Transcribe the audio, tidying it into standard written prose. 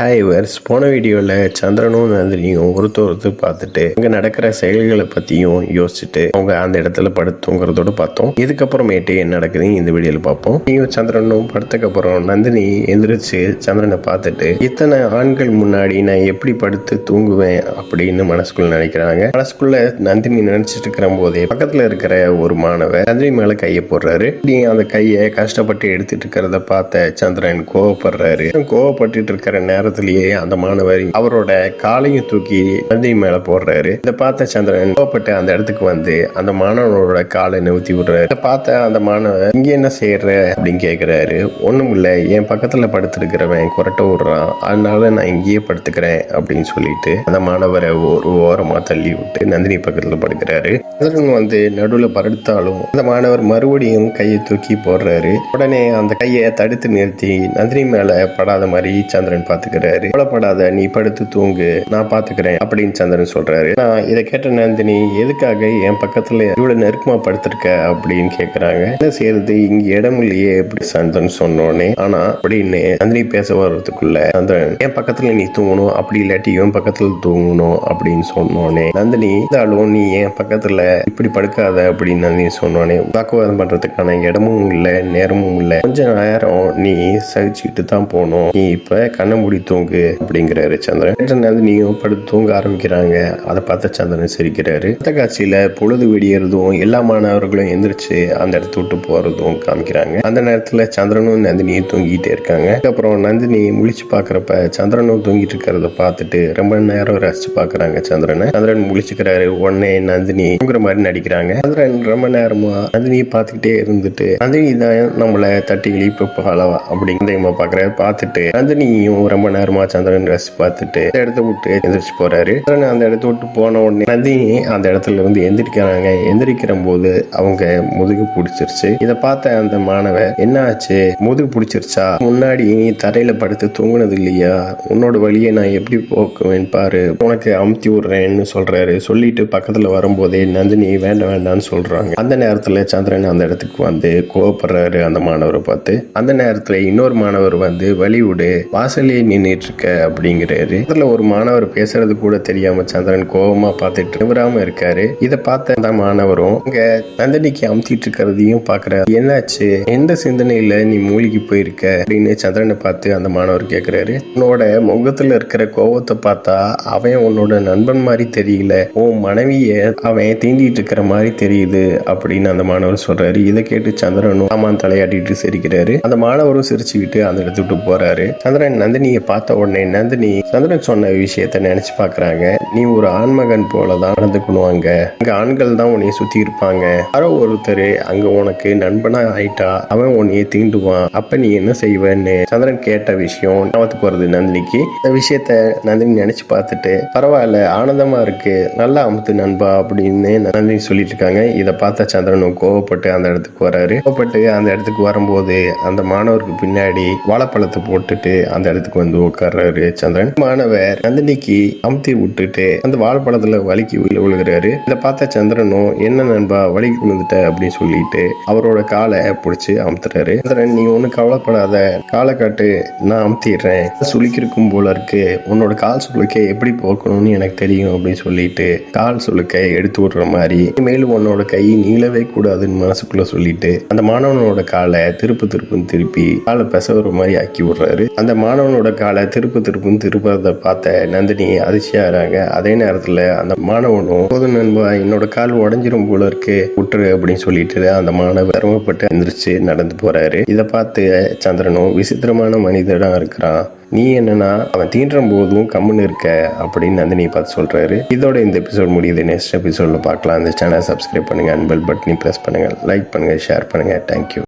Hi verse, போன வீடியோவில் சந்திரனும் நந்தினியும் ஒருத்தர் பார்த்துட்டு அங்கே நடக்கிற செயல்களை பற்றியும் யோசிச்சுட்டு அவங்க அந்த இடத்துல படுத்துங்கிறதோட பார்த்தோம். இதுக்கப்புறமேட்டு என்ன நடக்குதுன்னு இந்த வீடியோவில் பார்ப்போம். நீயும் சந்திரனும் படுத்தக்கப்புறம் நந்தினி எந்திரிச்சு சந்திரனை பார்த்துட்டு இத்தனை ஆண்கள் முன்னாடி நான் எப்படி படுத்து தூங்குவேன் அப்படின்னு மனசுக்குள்ள நினைக்கிறாங்க. மனசுக்குள்ள நந்தினி நினைச்சிட்டு இருக்கிற போதே பக்கத்தில் இருக்கிற ஒரு மாணவர் நந்தினி மேலே கையை போடுறாரு. நீ அந்த கையை கஷ்டப்பட்டு எடுத்துட்டு இருக்கிறத பார்த்த சந்திரன் கோவப்படுறாரு. கோவப்பட்டு இருக்கிற நேரத்திலேயே அந்த மாணவர் அவரோட காலையும் தூக்கி நந்தினி மேல போடுறாரு. இதை பார்த்த சந்திரன் கோவப்பட்டு அந்த இடத்துக்கு வந்து அந்த மாணவனோட காலை நிறுத்தி விடுறாரு. இதை பார்த்த அந்த மாணவர் இங்க என்ன செய்யற அப்படின்னு கேட்கிறாரு. ஒண்ணும் இல்ல, என் பக்கத்துல படுத்திருக்கிறவன் குரட்ட விடுறான், அதனால நான் இங்கேயே படுத்துக்கிறேன் அப்படின்னு சொல்லிட்டு அந்த மாணவரை ஒரு ஓரமா தள்ளி விட்டு நந்தினி பக்கத்துல படுக்கிறாரு. சந்திரன் வந்து நடுவுல படுத்தாலும் அந்த மாணவர் மறுபடியும் கையை தூக்கி போடுறாரு. உடனே அந்த கையை தடுத்து நிறுத்தி நந்தினி மேல படாத மாதிரி சந்திரன் பாத்துக்கிறாரு. கவலைப்படாத, நீ படுத்து தூங்கு, நான் பாத்துக்கிறேன் அப்படின்னு சந்திரன் சொல்றாரு. நான் இதை கேட்ட நந்தினி எதுக்காக என் பக்கத்துல இவ்வளவு நெருக்கமா படுத்திருக்க அப்படின்னு கேக்குறாங்க. என்ன செய்யறது, இங்க இடம் இல்லையே எப்படி சந்திரன் சொன்னோன்னே. ஆனா அப்படின்னு நந்தினி பேச வர்றதுக்குள்ள சந்திரன் என் பக்கத்துல நீ தூங்கணும், அப்படி இல்லாட்டி இவன் பக்கத்துல தூங்கணும் அப்படின்னு சொன்னோன்னே நந்தினி இருந்தாலும் நீ என் பக்கத்துல இப்படி படுக்காத அப்படின்னு நந்தினி சொன்னோன்னே வாக்குவாதம் பண்றதுக்கான இடமும் இல்ல நேரமும் இல்ல. கொஞ்ச நேரம் நீ சகிச்சுக்கிட்டு தான் போகணும், நீ இப்ப கண்ணை மூடி தூங்கு அப்படிங்கிறாரு சந்திரன். நந்தினியும் படுத்து தூங்க ஆரம்பிக்கிறாங்க. அதை பார்த்த சந்திரன் சிரிக்கிறாரு. அந்த காட்சியில பொழுது விடியறதும் எல்லா மாணவர்களும் எந்திரிச்சு அந்த இடத்த விட்டு போறதும் காமிக்கிறாங்க. அந்த நேரத்துல சந்திரனும் நந்தினியும் தூங்கிட்டே இருக்காங்க. அப்புறம் நந்தினி முழிச்சு பாக்குறப்ப சந்திரனும் தூங்கிட்டு இருக்கிறத பார்த்துட்டு ரொம்ப நேரம் ரசிச்சு பாக்குறாங்க சந்திரனை. சந்திரன் முழிச்சுக்கிறாரு. உடனே நந்தினி தூங்குற மாதிரி நடிக்கிறாங்க. சந்திரன் ரொம்ப நேரமா நந்தினியை பார்த்துக்கிட்டே இருந்துட்டு நந்தினி தான் நம்மளை தட்டி எழுப்பி பாலவா அப்படிங்கிற பாக்குறாரு. பார்த்துட்டு நந்தினியும் ரொம்ப நேரமா சந்திரன் ரசி பார்த்துட்டு அந்த இடத்த விட்டு எந்திரிச்சு போறாரு. சந்திரன் அந்த இடத்த விட்டு போன உடனே நந்தினி அந்த இடத்துல இருந்து எந்திரிக்கிறாங்க. எந்திரிக்கிற போது அவங்க முதுகு பிடிச்சிருச்சு. இதை பார்த்த அந்த மாணவர் என்ன ஆச்சு, முதுகு பிடிச்சிருச்சா, முன்னாடி நீ தரையில படுத்து தூங்குனது இல்லையா, உன்னோட வழியை நான் எப்படி போக்குவேன் பாரு, உனக்கு அமுத்தி விடுறேன்னு சொல்றாரு. சொல்லிட்டு பக்கத்துல வரும்போதே நந்தினி வேண்டாம் வேண்டாம்னு சொல்றாங்க. அந்த நேரத்துல சந்திரன் அந்த இடத்துக்கு வந்து கோவப்படுறாரு அந்த மாணவரை பார்த்து. அந்த நேரத்துல இன்னொரு மாணவர் வந்து வழி விடு, வாசலே நின்றுட்டு இருக்க அப்படிங்கிறாரு. அதுல ஒரு மாணவர் பேசுறது கூட தெரியாம சந்திரன் கோபமா பார்த்துட்டு நிவராம இருக்காரு. இதை பார்த்த அந்த மாணவரும் இங்க நந்தினிக்கு அமுத்திட்டு இருக்கிறதையும் பாக்குற. என்னாச்சு, எந்த சிந்தனையில நீ மூழ்கி போயிருக்க அப்படின்னு சந்திரனை பார்த்து அந்த மாணவர் கேட்கிறாரு. உன்னோட முகத்துல இருக்கிற கோபத்தை பார்த்தா அவன் உன்னோட நண்பன் மாதிரி தெரியல, உன் மனைவிய அவன் தீண்டிட்டு இருக்கிற மாதிரி தெரியுது அப்படின்னு அந்த மாணவர் சொல்றாரு. இதை கேட்டு சந்திரனும் ஆமான் தலையாட்டிட்டு சிரிக்கிறாரு. அந்த மாணவரும் சிரிச்சுக்கிட்டு அந்த இடத்த விட்டு போறாரு. சந்திரன் நந்தினியை பார்த்த உடனே நந்தினி சந்திரன் சொன்ன விஷயத்த நினைச்சு பாக்குறாங்க. நீ ஒரு ஆண்மகன் போலதான் நடந்துக்கணும், அங்க ஆண்கள் தான் உன்னைய சுத்தி இருப்பாங்க, யாரோ ஒருத்தர் அங்க உனக்கு நண்பனா ஆயிட்டா அவன் உன்னைய தீண்டுவான், அப்ப நீ என்ன செய்வேன்னு சந்திரன் கேட்ட விஷயம் ஞாபகத்துக்கு வருது நந்தினிக்கு. இந்த விஷயத்த நந்தினி நினைச்சு பார்த்துட்டு பரவாயில்ல, ஆனந்தமா இருக்கு, நல்லா அமுத்து நண்பா அப்படின்னு நந்தினி சொல்லிட்டு இருக்காங்க. இதை பார்த்த சந்திரனும் கோவப்பட்டு அந்த இடத்துக்கு வராரு. கோவப்பட்டு அந்த இடத்துக்கு வரும்போது அந்த மாணவருக்கு பின்னாடி வாழைப்பழத்தை போட்டுட்டு அந்த இடத்துக்கு வந்து உட்கார்றாரு சந்திரன். மாணவர் நந்தினிக்கு அமுத்தி விட்டுட்டு அந்த வாழைப்பழத்துல வலிக்கு விழுகிறாரு. இதை பார்த்த சந்திரனும் என்ன நண்பா வலிக்கு விழுந்துட்ட அப்படின்னு சொல்லிட்டு அவரோட காலை பிடிச்சு அமுத்துறாரு. சந்திரன் நீ ஒண்ணு கவலைப்படாத, காலை காட்டு, நான் அமுத்திடுறேன், சுளுக்கிருக்கும் போல இருக்கு, உன்னோட கால் சுளுக்கை எப்படி போக்கணும்னு எனக்கு தெரியும் அப்படின்னு சொல்லிட்டு கால் சுளுக்கை எடுத்து விடுற மாதிரி மேலும் உன்னோட கை நீளவே கூடாதுன்னு மனசுக்குள்ள சொல்லிட்டு அந்த மாணவனோட காலை திருப்புன்னு திருப்பி காலை பெசவுற மாதிரி ஆக்கி விடுறாரு. அந்த மாணவனோட காலை திருப்புன்னு திருப்பதை பார்த்த நந்தினி அதிர்ச்சியாகிறாங்க. அதே நேரத்துல அந்த மாணவனும் போது நண்பா என்னோட கால் உடஞ்சிரும் போல இருக்கு, விட்டுரு அப்படின்னு சொல்லிட்டு அந்த மாணவர் சிரமப்பட்டு எந்திரிச்சு நடந்து போறாரு. இதை பார்த்து சந்திரனும் விசித்திரமான மனிதனா இருக்கிறான், நீ என்னன்னா அவன் தீண்டும் போதும் கம்முன்னு இருக்க அப்படின்னு நந்தினி பார்த்து சொல்றாரு. இதோட இந்த எபிசோட் முடியுது. நெக்ஸ்ட் எபிசோட்ல பார்க்கலாம். இந்த சேனல் சப்ஸ்கிரைப் பண்ணுங்க, பெல் பட்டனை பிரஸ் பண்ணுங்க, லைக் பண்ணுங்க, ஷேர் பண்ணுங்க. தேங்க்யூ.